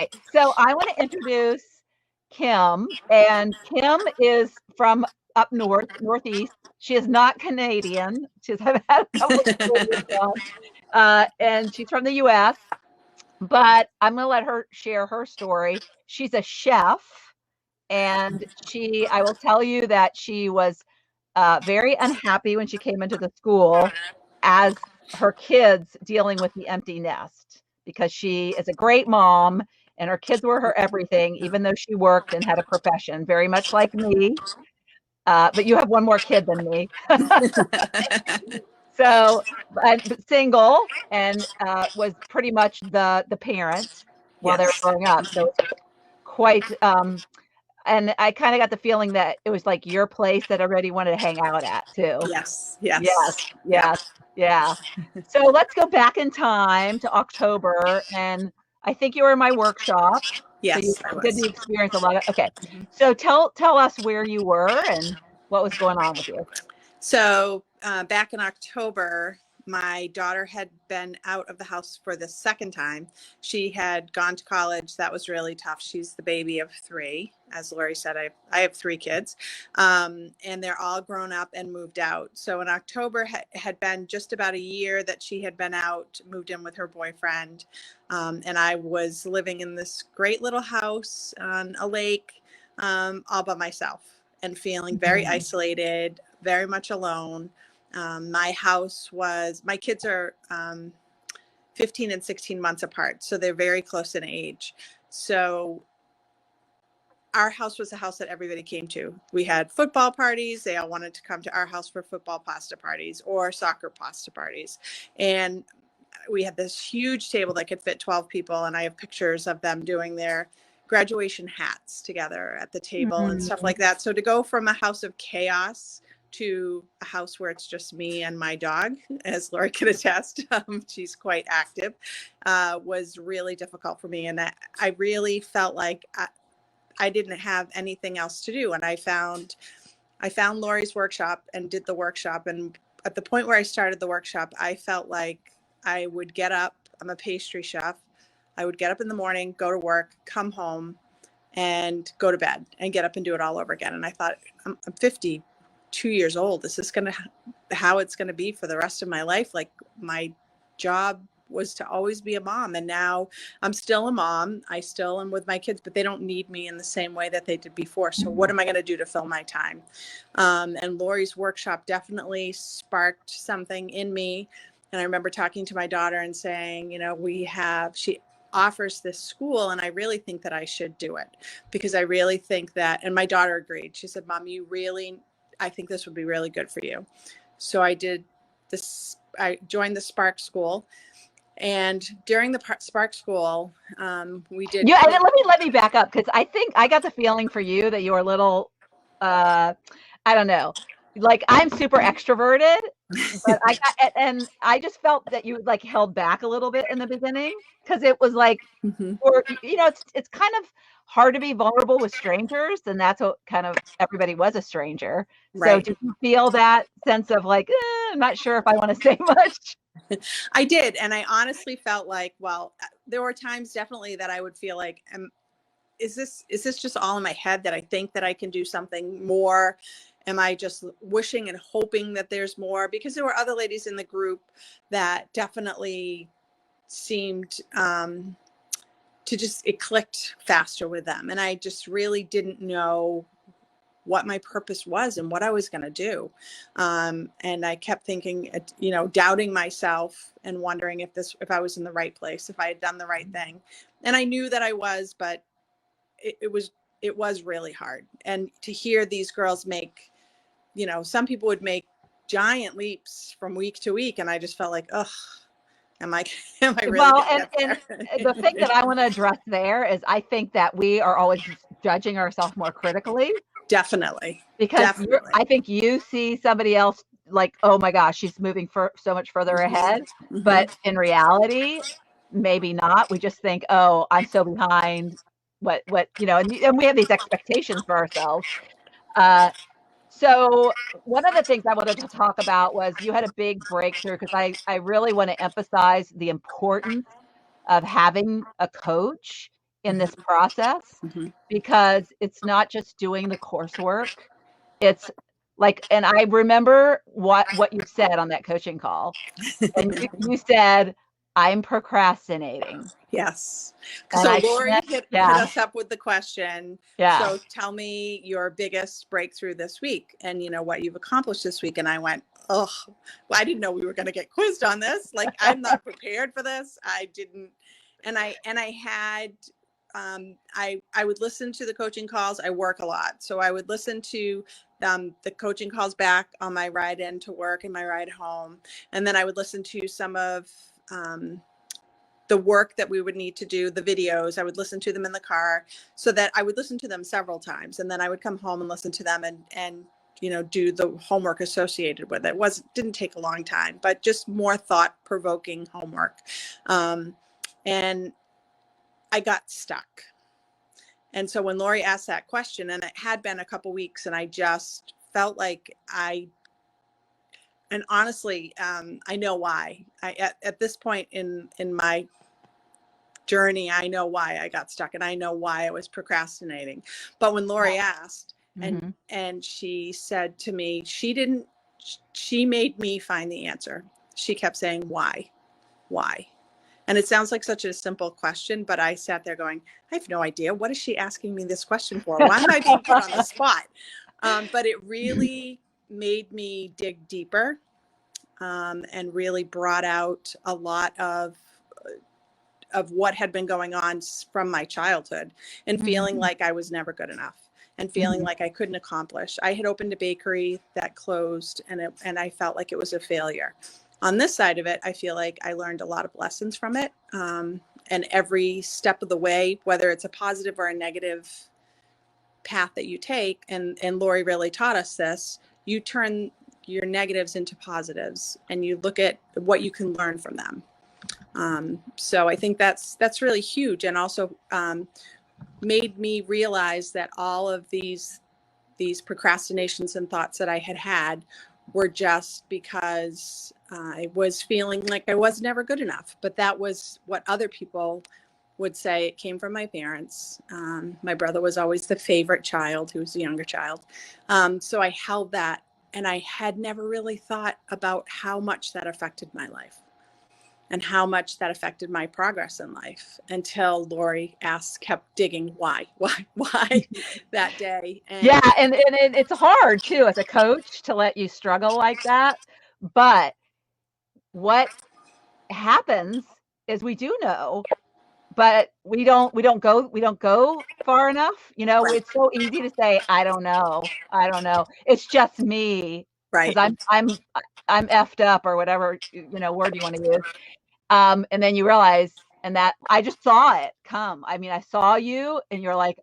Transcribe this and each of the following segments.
Okay, so I want to introduce Kim, and Kim is from up north, northeast. She is not Canadian. She's had a couple of Canadian jobs, and she's from the U.S. But I'm going to let her share her story. She's a chef, and I will tell you that she was very unhappy when she came into the school as her kids dealing with the empty nest because she is a great mom and her kids were her everything, even though she worked and had a profession, very much like me. But you have one more kid than me. So I'm single and was pretty much the parent while they were growing up. So it's quite and I kind of got the feeling that it was like your place that everybody wanted to hang out at too. Yes. Yeah. So let's go back in time to October, and I think you were in my workshop. Yes, So you did the experience a lot of. Okay, so tell us where you were and what was going on with you. So back in October, my daughter had been out of the house for the second time. She had gone to college. That was really tough. She's the baby of 3. As Lori said, I have 3 kids, and they're all grown up and moved out. So in October had been just about a year that she had been out, moved in with her boyfriend. And I was living in this great little house on a lake, all by myself and feeling very isolated, very much alone. My kids are 15 and 16 months apart, so they're very close in age. So our house was a house that everybody came to. We had football parties. They all wanted to come to our house for football pasta parties or soccer pasta parties. And we had this huge table that could fit 12 people. And I have pictures of them doing their graduation hats together at the table and stuff like that. So to go from a house of chaos to a house where it's just me and my dog, as Lori can attest, she's quite active, was really difficult for me. And I really felt like I didn't have anything else to do. And I found Lori's workshop and did the workshop. And at the point where I started the workshop, I felt like I would get up. I'm a pastry chef. I would get up in the morning, go to work, come home, and go to bed and get up and do it all over again. And I thought, I'm 52 years old. This is how it's going to be for the rest of my life. Like, my job was to always be a mom. And now I'm still a mom. I still am with my kids, but they don't need me in the same way that they did before. So what am I going to do to fill my time? And Lori's workshop definitely sparked something in me. And I remember talking to my daughter and saying, she offers this school, and I really think that I should do it, because I really think that, and my daughter agreed. She said, Mom, I think this would be really good for you. So I did this. I joined the S.P.A.R.K school. And during the S.P.A.R.K school, we did. Yeah, and let me back up, because I think I got the feeling for you that you were a little, I don't know, like, I'm super extroverted, but I just felt that you like held back a little bit in the beginning, because it was like, or it's kind of hard to be vulnerable with strangers, and that's what kind of everybody was a stranger. Right. So did you feel that sense of like, I'm not sure if I want to say much? I did. And I honestly felt like, well, there were times definitely that I would feel like, is this just all in my head, that I think that I can do something more? Am I just wishing and hoping that there's more? Because there were other ladies in the group that definitely seemed it clicked faster with them. And I just really didn't know what my purpose was and what I was going to do. And I kept thinking, doubting myself and wondering if I was in the right place, if I had done the right thing. And I knew that I was, but it was really hard. And to hear these girls make, some people would make giant leaps from week to week. And I just felt like, ugh, am I really? Well, and the thing that I want to address there is, I think that we are always judging ourselves more critically. Definitely. Because I think you see somebody else like, oh my gosh, she's moving so much further ahead. But in reality, maybe not. We just think, oh, I'm so behind. What and we have these expectations for ourselves. So one of the things I wanted to talk about was, you had a big breakthrough, because I really want to emphasize the importance of having a coach in this process, because it's not just doing the coursework. It's like, and I remember what you said on that coaching call. And you said, I'm procrastinating. Yes. And So I Lori can't, hit yeah, us up with the question. yeah. So tell me your biggest breakthrough this week and what you've accomplished this week. And I went, oh, well, I didn't know we were going to get quizzed on this. Like, I'm not prepared for this. I didn't. And I had, I would listen to the coaching calls. I work a lot. So I would listen to the coaching calls back on my ride into work and my ride home. And then I would listen to some of, the work that we would need to do, the videos. I would listen to them in the car, so that I would listen to them several times. And then I would come home and listen to them and do the homework associated with it. Didn't take a long time, but just more thought-provoking homework. And I got stuck. And so when Lori asked that question, and it had been a couple weeks, and I just felt like and honestly, I know why. At this point in my journey, I know why I got stuck, and I know why I was procrastinating. But when Lori asked, and she said to me, she made me find the answer. She kept saying, why? And it sounds like such a simple question, but I sat there going, I have no idea. What is she asking me this question for? Why am I being put on the spot? But it really made me dig deeper, and really brought out a lot of what had been going on from my childhood, and feeling like I was never good enough, and feeling like I couldn't accomplish. I had opened a bakery that closed, and I felt like it was a failure. On this side of it, I feel like I learned a lot of lessons from it. And every step of the way, whether it's a positive or a negative path that you take, and Lori really taught us this, you turn your negatives into positives, and you look at what you can learn from them. So I think that's really huge, and also made me realize that all of these procrastinations and thoughts that I had were just because I was feeling like I was never good enough. But that was what other people would say. It came from my parents. My brother was always the favorite child, who was the younger child. So I held that, and I had never really thought about how much that affected my life, and how much that affected my progress in life, until Lori kept digging why that day. And yeah, and it's hard too as a coach to let you struggle like that. But what happens is we do know, but we don't go far enough. right, It's so easy to say, I don't know. It's just me, because right, I'm effed up, or whatever word you want to use. And then you realize, and that I just saw it come. I mean, I saw you, and you're like,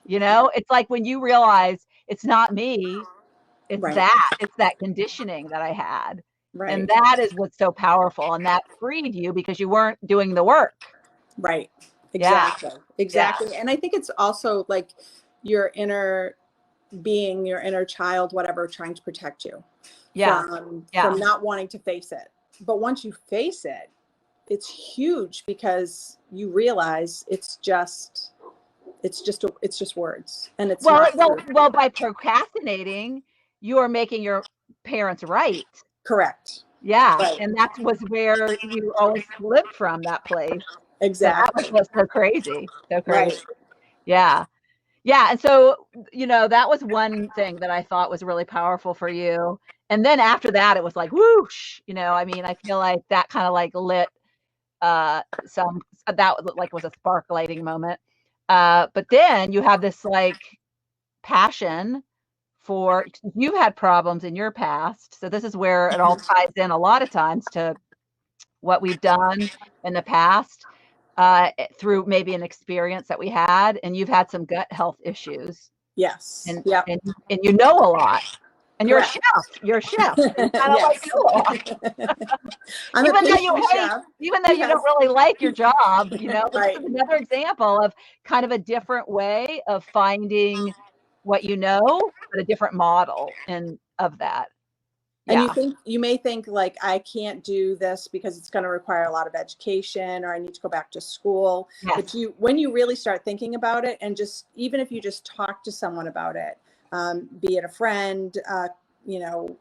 it's like when you realize it's not me, it's right, that conditioning that I had. And right, that is what's so powerful. And that freed you because you weren't doing the work. right. Yeah. Exactly. And I think it's also like your inner being, your inner child, whatever, trying to protect you Yeah. from not wanting to face it. But once you face it, it's huge, because you realize it's just words, and it's not true. Well, by procrastinating, you are making your parents right. Correct. Yeah. Right. And that was where you always lived from, that place. So that was Exactly. just so crazy. So crazy. Right. Yeah. Yeah. And so, that was one thing that I thought was really powerful for you. And then after that, it was like, whoosh, I mean, I feel like that kind of like lit some, that like was a spark lighting moment. But then you have this like passion for, you've had problems in your past. So this is where it all ties in a lot of times to what we've done in the past, through maybe an experience that we had, and you've had some gut health issues, Yes. and Yep. and you know a lot, and you're a Correct. chef. You're a chef. So you kind of like Yes. know a lot, I'm a even though you pastry hate, chef. even though you Yes. don't really like your job. But this Right. is another example of kind of a different way of finding what but a different model and of that. And Yeah. you may think like, I can't do this because it's going to require a lot of education, or I need to go back to school. Yes. But when you really start thinking about it, and just, even if you just talk to someone about it, be it a friend,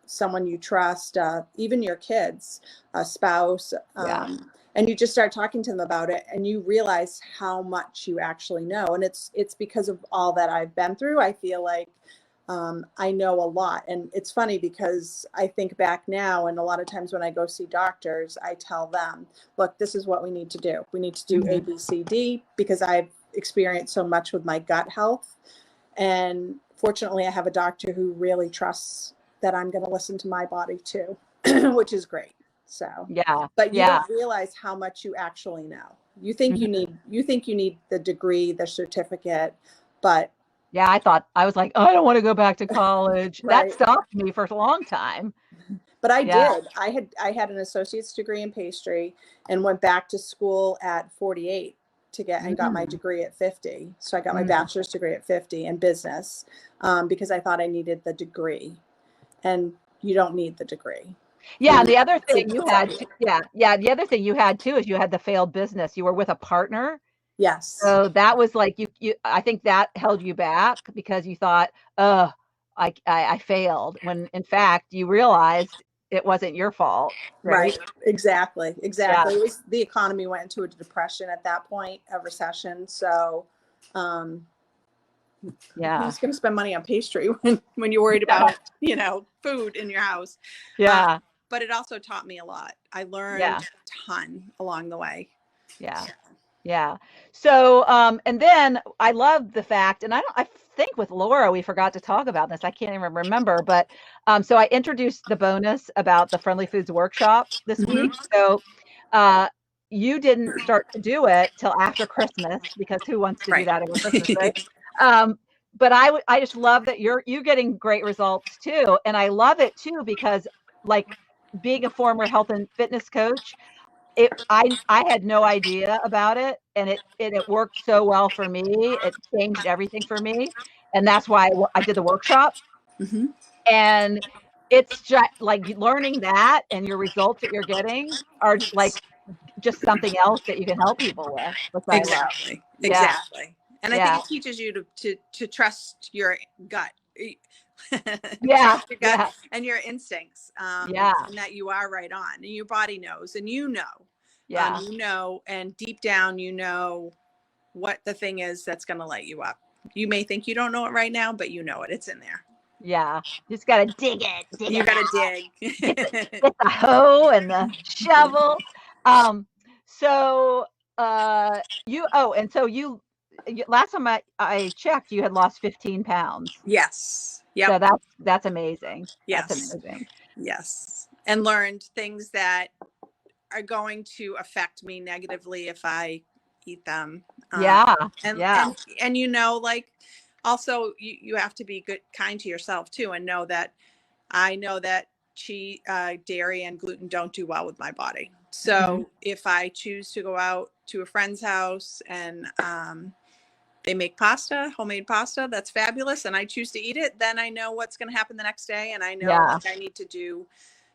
someone you trust, even your kids, a spouse, Yeah. and you just start talking to them about it, and you realize how much you actually know. And it's because of all that I've been through. I feel like I know a lot. And it's funny because I think back now, and a lot of times when I go see doctors, I tell them, look, this is what we need to do. We need to do A, B, C, D, because I've experienced so much with my gut health. And fortunately, I have a doctor who really trusts that I'm going to listen to my body too, which is great. So, Yeah. but you Yeah. don't realize how much you actually know. You think you need the degree, the certificate, but Yeah, I was like, oh, I don't want to go back to college. That right. stopped me for a long time. But I Yeah. did. I had an associate's degree in pastry and went back to school at 48 and got my Mm, degree at 50. So I got my mm. bachelor's degree at 50 in business, because I thought I needed the degree, and you don't need the degree. Yeah, You and the other to thing you had to, yeah, the other thing you had too is you had the failed business. You were with a partner. Yes. So that was like I think that held you back because you thought, oh, I failed, when in fact you realized it wasn't your fault, Right. right? Exactly. Yeah, Exactly. It was, the economy went into a depression at that point, a recession. So, um, yeah, who's going to spend money on pastry when you're worried yeah, about, food in your house? Um, yeah, but it also taught me a lot. I learned yeah, a ton along the way. yeah. Yeah. So, and then I love the fact, and I think with Laura, we forgot to talk about this. I can't even remember, but so I introduced the bonus about the Friendly Foods workshop this Mhm. week. So, uh, you didn't start to do it till after Christmas because who wants to do Right. that over Christmas, right? Um, but I just love that you're getting great results too, and I love it too because like being a former health and fitness coach, I had no idea about it, and it worked so well for me. It changed everything for me, and that's why I did the workshop. Mhm. And it's just like learning that, and your results that you're getting are like just something else that you can help people with, which I love. Exactly. Yeah, Exactly. And I think yeah, it teaches you to trust your gut. yeah, Trust your gut yeah, and your instincts, yeah, and that you are right on, and your body knows, and yeah, and deep down, what the thing is that's going to light you up. You may think you don't know it right now, but you know it. It's in there. yeah. Just gotta dig You it got to out. Get the dig. get the hoe and the shovel. Um, so and so last time I checked, you had lost 15 pounds. Yes. So Yep. that's amazing. That's Yes. amazing. Yes. And learned things that are going to affect me negatively if I eat them. Um, Yeah, and yeah, and and like, also you have to be kind to yourself too, and know that I know that dairy and gluten don't do well with my body. mhm, So if I choose to go out to a friend's house and they make pasta, homemade pasta, that's fabulous, and I choose to eat it, then I know what's going to happen the next day, and I know yeah, like I need to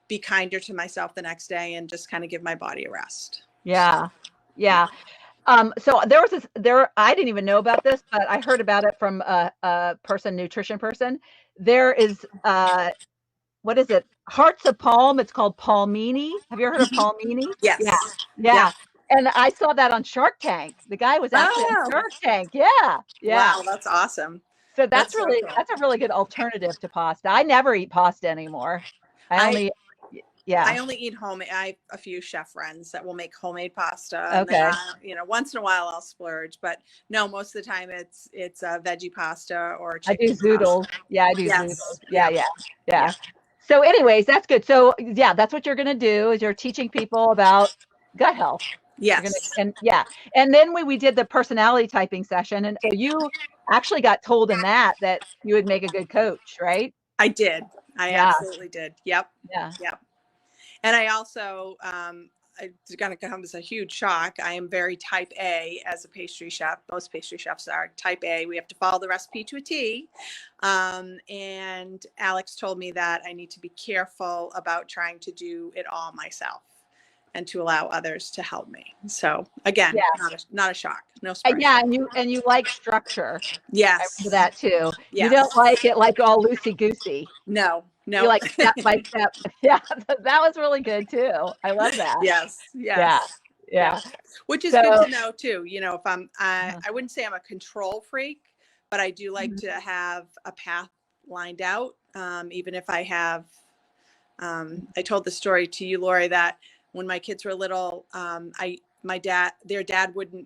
be kinder to myself the next day and just kind of give my body a rest. yeah, Yeah. yeah. So I didn't even know about this, but I heard about it from a nutrition person. There is what is it? Hearts of Palm. It's called Palmini. Have you ever heard of Palmini? Yeah. Yes. Yep. Yeah. And I saw that on Shark Tank. The guy was actually on Oh, Shark Tank. Yeah. Yeah. wow. That's awesome. So That's so cool. that's a really good alternative to pasta. I never eat pasta anymore. I I only yeah. I only eat homemade. I have a few chef friends that will make homemade pasta, and then Okay. once in a while I'll splurge. But no, most of the time it's a veggie pasta or I do chicken pasta. zoodles. Yeah, I do zoodles. Yes. Yeah, Yep. yeah. Yep. Yeah. So anyways, that's good. So yeah, that's what you're going to do is you're teaching people about gut health. You're going to Yes. and yeah. And then we did the personality typing session, and so you actually got told in that you would make a good coach, right? I did. I Yeah. absolutely did. Yep. Yeah. Yep. And I also, it's going to come as a huge shock. I am very type A as a pastry chef. Most pastry chefs are type A. We have to follow the recipe to a T. And Alex told me that I need to be careful about trying to do it all myself and to allow others to help me. So again, not a shock, no surprise. Yeah, and you like structure. Yes. I remember that too. Yes. You don't like it like all loosey goosey. No. You like step by step. Yeah, that was really good too. I love that. Yes. Yes. Yeah. Which is good to know too. You know, if I wouldn't say I'm a control freak, but I do like to have a path lined out. Even if I have, I told the story to you, Lori, that when my kids were little, their dad would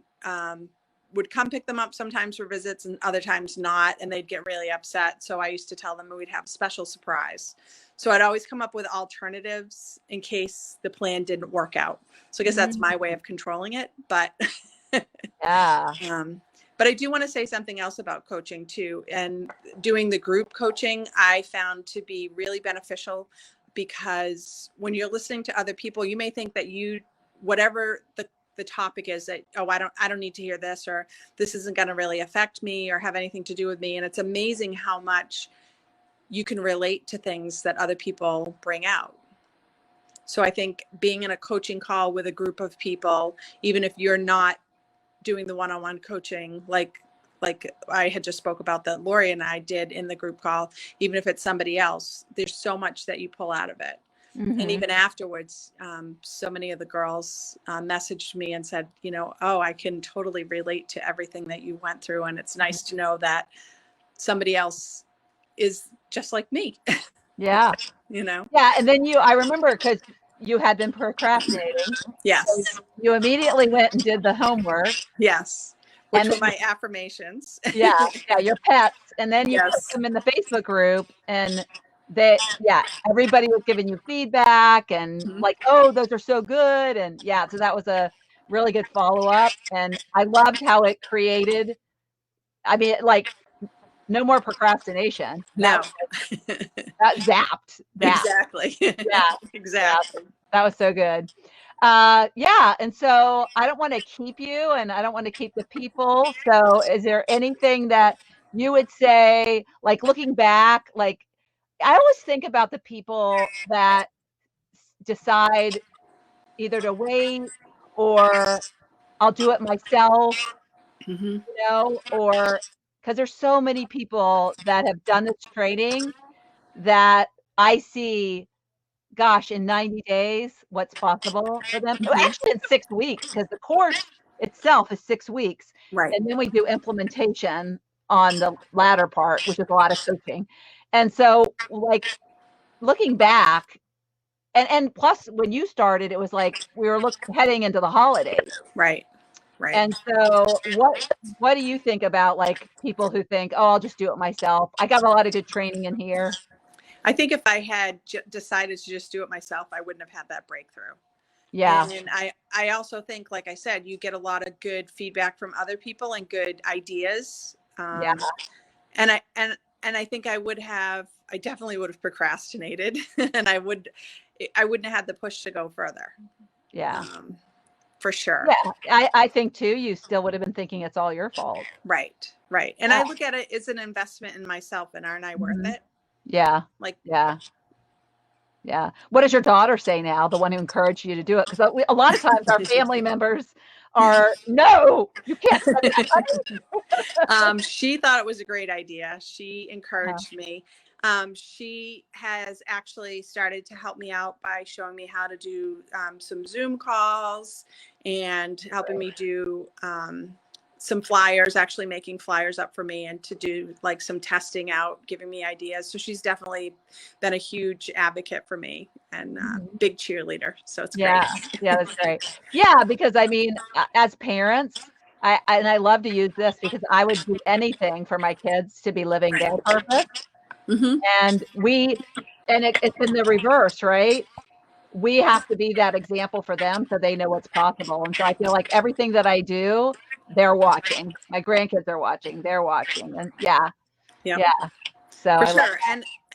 come pick them up sometimes for visits and other times not, and they'd get really upset. So I used to tell them we'd have a special surprise. So I'd always come up with alternatives in case the plan didn't work out. So I guess that's my way of controlling it. But but I do want to say something else about coaching too. And doing the group coaching, I found to be really beneficial, because when you're listening to other people, you may think that whatever the topic is, that, oh, I don't need to hear this, or this isn't going to really affect me or have anything to do with me. And it's amazing how much you can relate to things that other people bring out. So I think being in a coaching call with a group of people, even if you're not doing the one-on-one coaching, like I had just spoke about that Lori and I did in the group call, even if it's somebody else, there's so much that you pull out of it. And even afterwards, so many of the girls messaged me and said, you know, oh, I can totally relate to everything that you went through. And it's nice to know that somebody else is just like me. Yeah. You know? Yeah. And then I remember, because you had been procrastinating. Yes. So you immediately went and did the homework. Yes. Which were my affirmations. Yeah. Your pets. And then you put them in the Facebook group, and everybody was giving you feedback and like, oh, those are so good. And so that was a really good follow-up. And I loved how it created, I mean, like, no more procrastination. No. That zapped. Exactly. Yeah. Exactly. That was so good. And so I don't want to keep you, and I don't want to keep the people. So is there anything that you would say, like, looking back, like, I always think about the people that decide either to wait, or I'll do it myself, you know, or because there's so many people that have done this training that I see, gosh, in 90 days, what's possible for them. Actually, in 6 weeks, because the course itself is 6 weeks. Right. And then we do implementation on the latter part, which is a lot of coaching. And so, like, looking back, and plus when you started, it was like we were heading into the holidays. Right. And so what do you think about, like, people who think, oh, I'll just do it myself? I got a lot of good training in here. I think if I had decided to just do it myself, I wouldn't have had that breakthrough. Yeah. And I also think, like I said, you get a lot of good feedback from other people and good ideas. And I think I definitely would have procrastinated, and I wouldn't have had the push to go further. Yeah. For sure. Yeah. I think too, you still would have been thinking it's all your fault. Right. And I look at it as an investment in myself, and aren't I worth it? Yeah. Like, yeah. What does your daughter say now? The one who encouraged you to do it? Because a lot of times our family members are, no, you can't spend that money. She thought it was a great idea. She encouraged me. She has actually started to help me out by showing me how to do some Zoom calls, and helping me do some flyers, actually making flyers up for me, and to do like some testing out, giving me ideas. So she's definitely been a huge advocate for me, and big cheerleader. So it's great. Yeah, that's great. Yeah, because I mean, as parents, I love to use this, because I would do anything for my kids to be living their purpose. And it's in the reverse, right? We have to be that example for them, so they know what's possible. And so I feel like everything that I do, they're watching. My grandkids are watching. They're watching. And yeah. So for sure.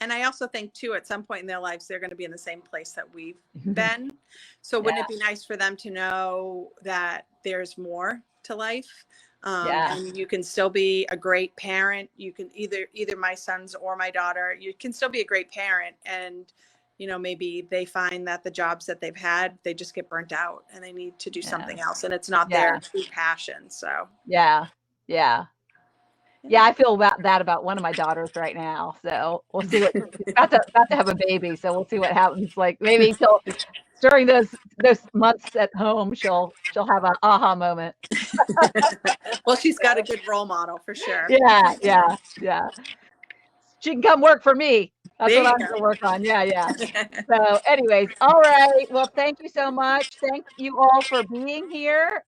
And I also think too, at some point in their lives, they're going to be in the same place that we've been. So wouldn't it be nice for them to know that there's more to life? And you can still be a great parent. You can either my sons or my daughter, you can still be a great parent. And, you know, maybe they find that the jobs that they've had, they just get burnt out and they need to do something else. And it's not their true passion. So, yeah. I feel about that about one of my daughters right now. So we'll see what about to have a baby. So we'll see what happens. Like maybe during those months at home, she'll have an aha moment. Well, she's got a good role model for sure. Yeah. She can come work for me. That's There what you I'm go. going to work on. Yeah. So anyways, all right. Well, thank you so much. Thank you all for being here.